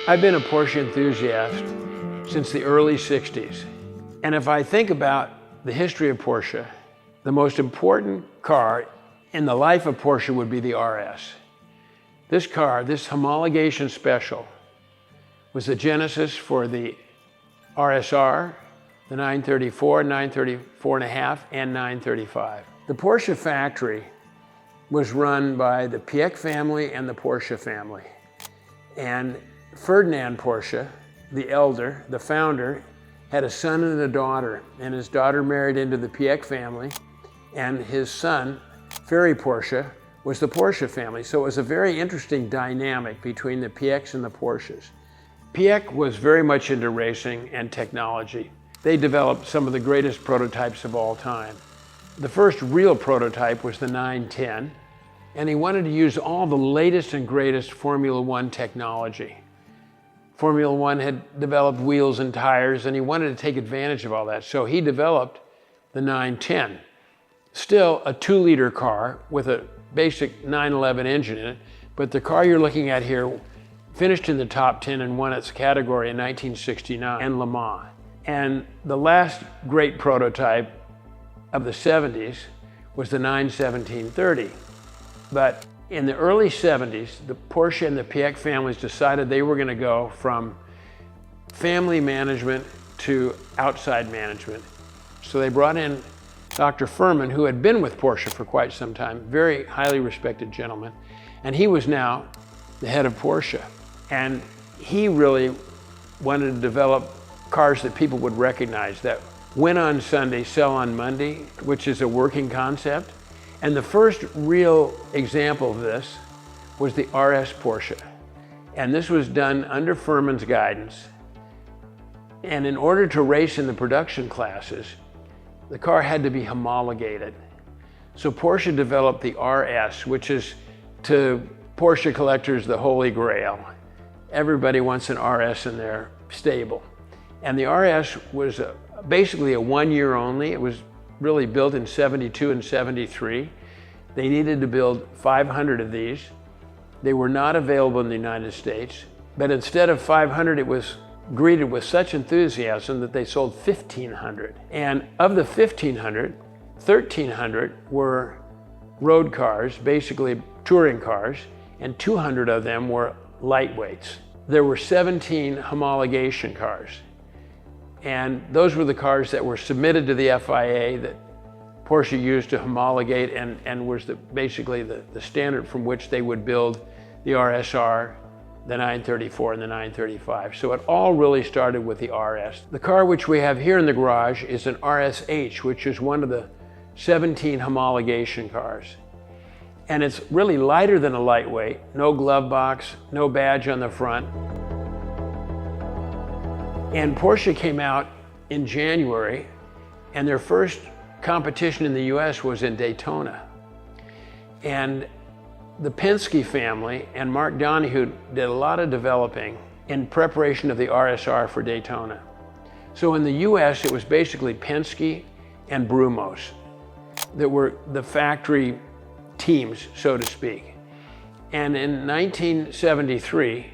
I've been a Porsche enthusiast since the early 60s. And if I think about the history of Porsche, the most important car in the life of Porsche would be the RS. This car, this homologation special, was the genesis for the RSR, the 934, 934.5, and 935. The Porsche factory was run by the Piëch family and the Porsche family. And Ferdinand Porsche, the elder, the founder, had a son and a daughter, and his daughter married into the Piëch family, and his son, Ferry Porsche, was the Porsche family. So it was a very interesting dynamic between the Piëchs and the Porsches. Piëch was very much into racing and technology. They developed some of the greatest prototypes of all time. The first real prototype was the 910, and he wanted to use all the latest and greatest Formula One technology. Formula One had developed wheels and tires, and he wanted to take advantage of all that. So he developed the 910. Still a 2-liter car with a basic 911 engine in it, but the car you're looking at here finished in the top 10 and won its category in 1969 and Le Mans. And the last great prototype of the 70s was the 91730. But in the early 70s, the Porsche and the Piëch families decided they were going to go from family management to outside management. So they brought in Dr. Furman, who had been with Porsche for quite some time, very highly respected gentleman, and he was now the head of Porsche. And he really wanted to develop cars that people would recognize, that win on Sunday, sell on Monday, which is a working concept. And the first real example of this was the RS Porsche. And this was done under Furman's guidance. And in order to race in the production classes, the car had to be homologated. So Porsche developed the RS, which is, to Porsche collectors, the holy grail. Everybody wants an RS in their stable. And the RS was basically a 1 year only. It was really built in 72 and 73. They needed to build 500 of these. They were not available in the United States, but instead of 500, it was greeted with such enthusiasm that they sold 1,500. And of the 1,500, 1,300 were road cars, basically touring cars, and 200 of them were lightweights. There were 17 homologation cars. And those were the cars that were submitted to the FIA that Porsche used to homologate and was basically the standard from which they would build the RSR, the 934 and the 935. So it all really started with the RS. The car which we have here in the garage is an RSH, which is one of the 17 homologation cars. And it's really lighter than a lightweight, no glove box, no badge on the front. And Porsche came out in January, and their first competition in the US was in Daytona. And the Penske family and Mark Donohue did a lot of developing in preparation of the RSR for Daytona. So in the US, it was basically Penske and Brumos that were the factory teams, so to speak. And in 1973,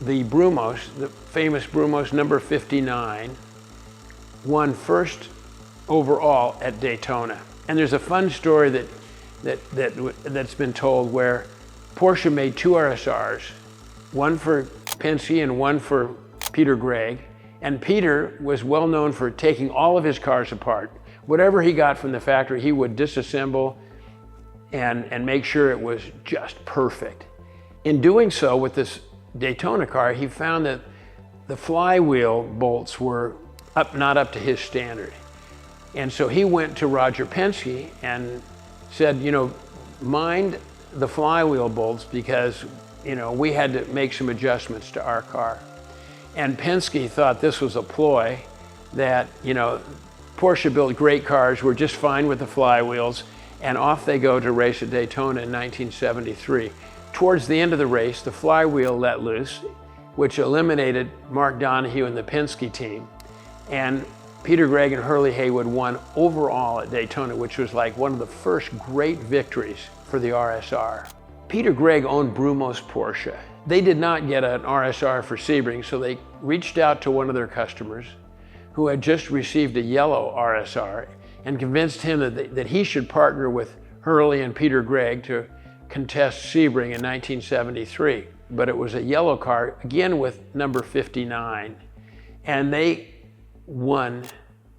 the Brumos, the famous Brumos number 59, won first overall at Daytona. And there's a fun story that's been told where Porsche made 2 RSRs, one for Penske and one for Peter Gregg. And Peter was well known for taking all of his cars apart. Whatever he got from the factory, he would disassemble and make sure it was just perfect. In doing so with this Daytona car, he found that the flywheel bolts were not up to his standard. And so he went to Roger Penske and said, mind the flywheel bolts because, we had to make some adjustments to our car. And Penske thought this was a ploy that, Porsche built great cars, were just fine with the flywheels, and off they go to race at Daytona in 1973. Towards the end of the race, the flywheel let loose, which eliminated Mark Donohue and the Penske team. And Peter Gregg and Hurley Haywood won overall at Daytona, which was like one of the first great victories for the RSR. Peter Gregg owned Brumos Porsche. They did not get an RSR for Sebring, so they reached out to one of their customers who had just received a yellow RSR and convinced him that he should partner with Hurley and Peter Gregg to contest Sebring in 1973. But it was a yellow car, again with number 59. And they won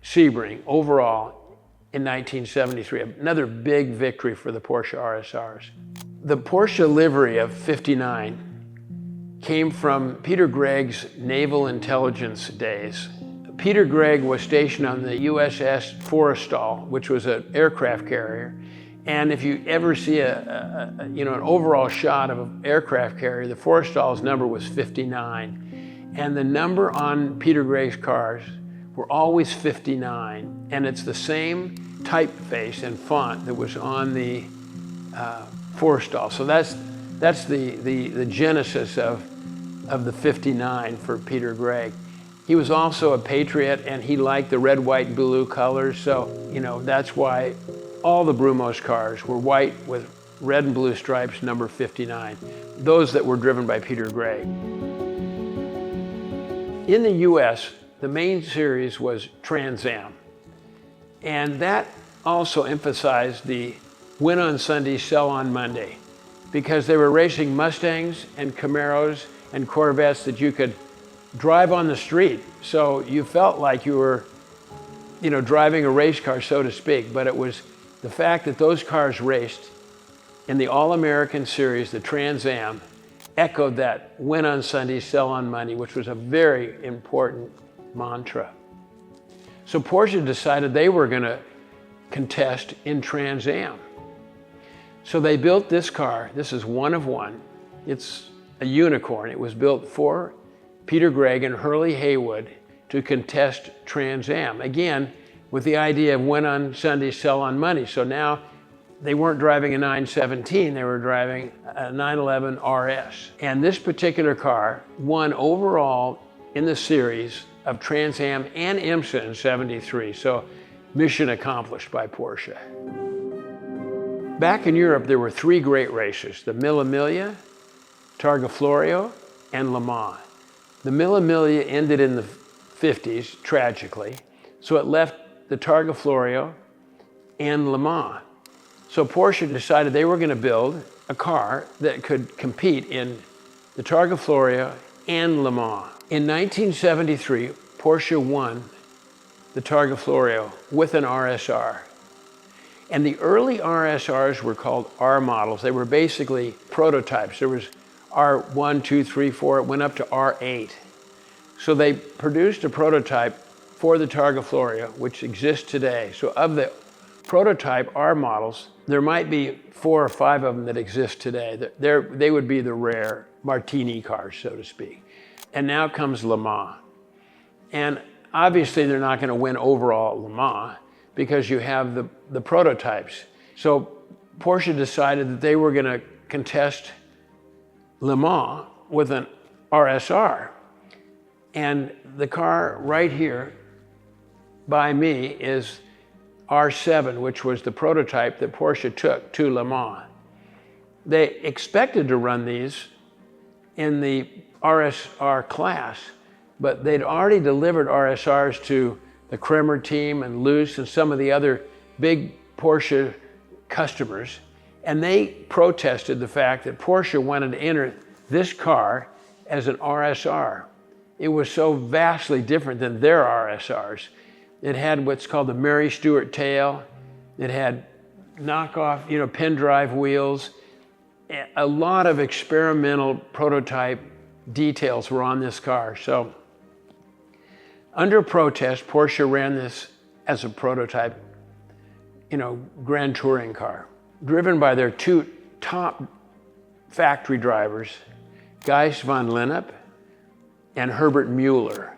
Sebring overall in 1973, another big victory for the Porsche RSRs. The Porsche livery of 59 came from Peter Gregg's naval intelligence days. Peter Gregg was stationed on the USS Forrestal, which was an aircraft carrier. And if you ever see an overall shot of an aircraft carrier, the Forrestal's number was 59. And the number on Peter Gregg's cars were always 59. And it's the same typeface and font that was on the Forrestal. So that's the genesis of the 59 for Peter Gregg. He was also a patriot and he liked the red, white, and blue colors. So, that's why all the Brumos cars were white with red and blue stripes, number 59. Those that were driven by Peter Gregg. In the US, the main series was Trans Am. And that also emphasized the win on Sunday, sell on Monday, because they were racing Mustangs and Camaros and Corvettes that you could drive on the street. So you felt like you were, driving a race car, so to speak, but it was the fact that those cars raced in the All-American Series, the Trans Am, echoed that win on Sunday, sell on Monday, which was a very important mantra. So Porsche decided they were going to contest in Trans Am. So they built this car. This is one of one. It's a unicorn. It was built for Peter Gregg and Hurley Haywood to contest Trans Am. Again, with the idea of win on Sunday, sell on Monday. So now they weren't driving a 917, they were driving a 911 RS. And this particular car won overall in the series of Trans Am and IMSA in '73. So mission accomplished by Porsche. Back in Europe, there were three great races, the Mille Miglia, Targa Florio, and Le Mans. The Mille Miglia ended in the 50s, tragically, so it left the Targa Florio and Le Mans. So Porsche decided they were going to build a car that could compete in the Targa Florio and Le Mans. In 1973, Porsche won the Targa Florio with an RSR. And the early RSRs were called R models. They were basically prototypes. There was R1, 2, 3, 4, it went up to R8. So they produced a prototype for the Targa Florio, which exists today. So of the prototype R models, there might be 4 or 5 of them that exist today. They would be the rare martini cars, so to speak. And now comes Le Mans. And obviously they're not going to win overall Le Mans because you have the prototypes. So Porsche decided that they were going to contest Le Mans with an RSR. And the car right here by me is R7, which was the prototype that Porsche took to Le Mans. They expected to run these in the RSR class, but they'd already delivered RSRs to the Kremer team and Luce and some of the other big Porsche customers, and they protested the fact that Porsche wanted to enter this car as an RSR. It was so vastly different than their RSRs. It had what's called the Mary Stuart tail. It had knockoff, pin drive wheels. A lot of experimental prototype details were on this car. So under protest, Porsche ran this as a prototype, Grand Touring car, driven by their 2 top factory drivers, Gijs van Lennep and Herbie Müller.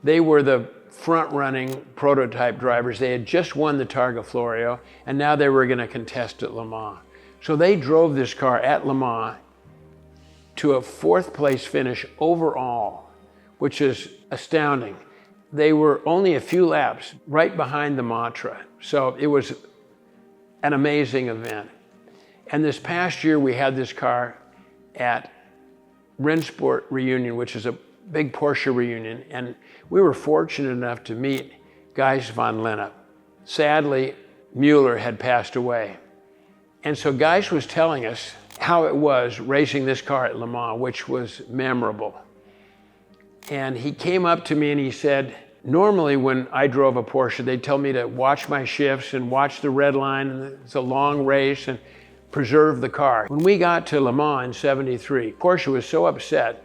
They were the front-running prototype drivers. They had just won the Targa Florio, and now they were going to contest at Le Mans. So they drove this car at Le Mans to a 4th place finish overall, which is astounding. They were only a few laps right behind the Matra. So it was an amazing event. And this past year, we had this car at Rennsport reunion, which is a big Porsche reunion. And we were fortunate enough to meet Gijs von Lennep. Sadly, Müller had passed away. And so Gijs was telling us how it was racing this car at Le Mans, which was memorable. And he came up to me and he said, normally when I drove a Porsche, they'd tell me to watch my shifts and watch the red line, and it's a long race, and preserve the car. When we got to Le Mans in '73, Porsche was so upset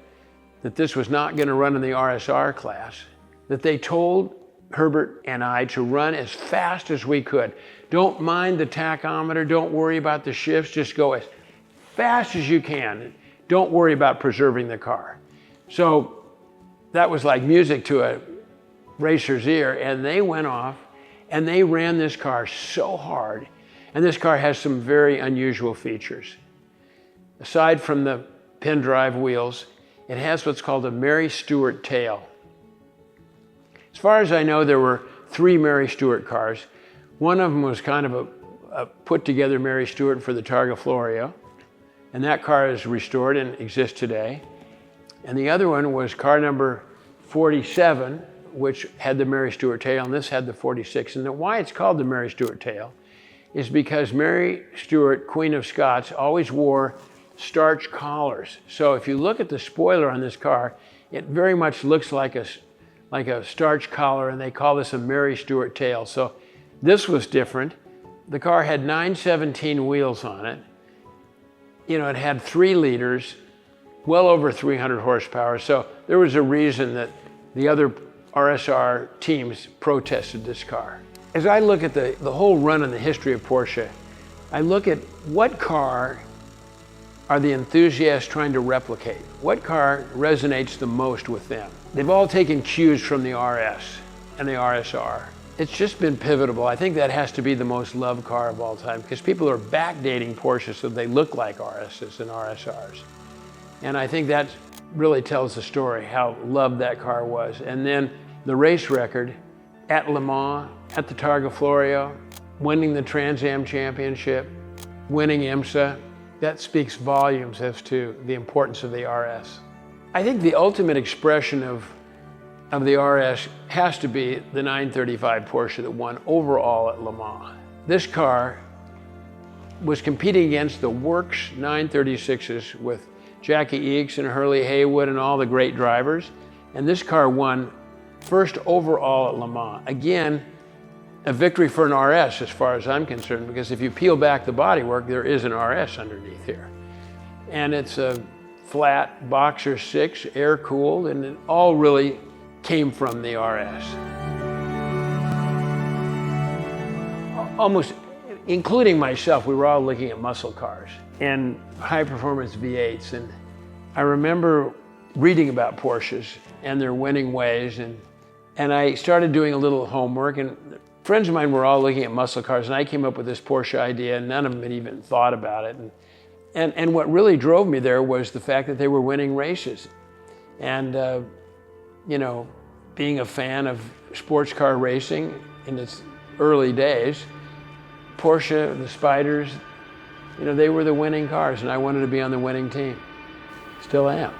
that this was not going to run in the RSR class that they told Herbert and I to run as fast as we could. Don't mind the tachometer, don't worry about the shifts, just go as fast as you can. Don't worry about preserving the car. So that was like music to a racer's ear, and they went off and they ran this car so hard. And this car has some very unusual features. Aside from the pin drive wheels, it has what's called a Mary Stuart tail. As far as I know, there were 3 Mary Stuart cars. One of them was kind of a put together Mary Stuart for the Targa Florio, and that car is restored and exists today. And the other one was car number 47, which had the Mary Stuart tail, and this had the 46. And why it's called the Mary Stuart tail is because Mary Stuart, Queen of Scots, always wore starch collars. So if you look at the spoiler on this car, it very much looks like a starch collar, and they call this a Mary Stuart tail. So this was different. The car had 917 wheels on it. You know, it had 3 liters, well over 300 horsepower. So there was a reason that the other RSR teams protested this car. As I look at the whole run in the history of Porsche, I look at what car are the enthusiasts trying to replicate? What car resonates the most with them? They've all taken cues from the RS and the RSR. It's just been pivotal. I think that has to be the most loved car of all time, because people are backdating Porsches so they look like RSs and RSRs. And I think that really tells the story, how loved that car was. And then the race record at Le Mans, at the Targa Florio, winning the Trans Am Championship, winning IMSA, that speaks volumes as to the importance of the RS. I think the ultimate expression of the RS has to be the 935 Porsche that won overall at Le Mans. This car was competing against the Works 936s with Jackie Eakes and Hurley, Haywood, and all the great drivers. And this car won first overall at Le Mans. Again, a victory for an RS as far as I'm concerned, because if you peel back the bodywork, there is an RS underneath here. And it's a flat Boxer 6, air-cooled, and it all really came from the RS. Almost, including myself, we were all looking at muscle cars and high-performance V8s. And I remember reading about Porsches and their winning ways, and I started doing a little homework, and friends of mine were all looking at muscle cars, and I came up with this Porsche idea, and none of them had even thought about it. And what really drove me there was the fact that they were winning races. And you know, being a fan of sports car racing in its early days, Porsche, the Spiders, you know, they were the winning cars, and I wanted to be on the winning team. Still am.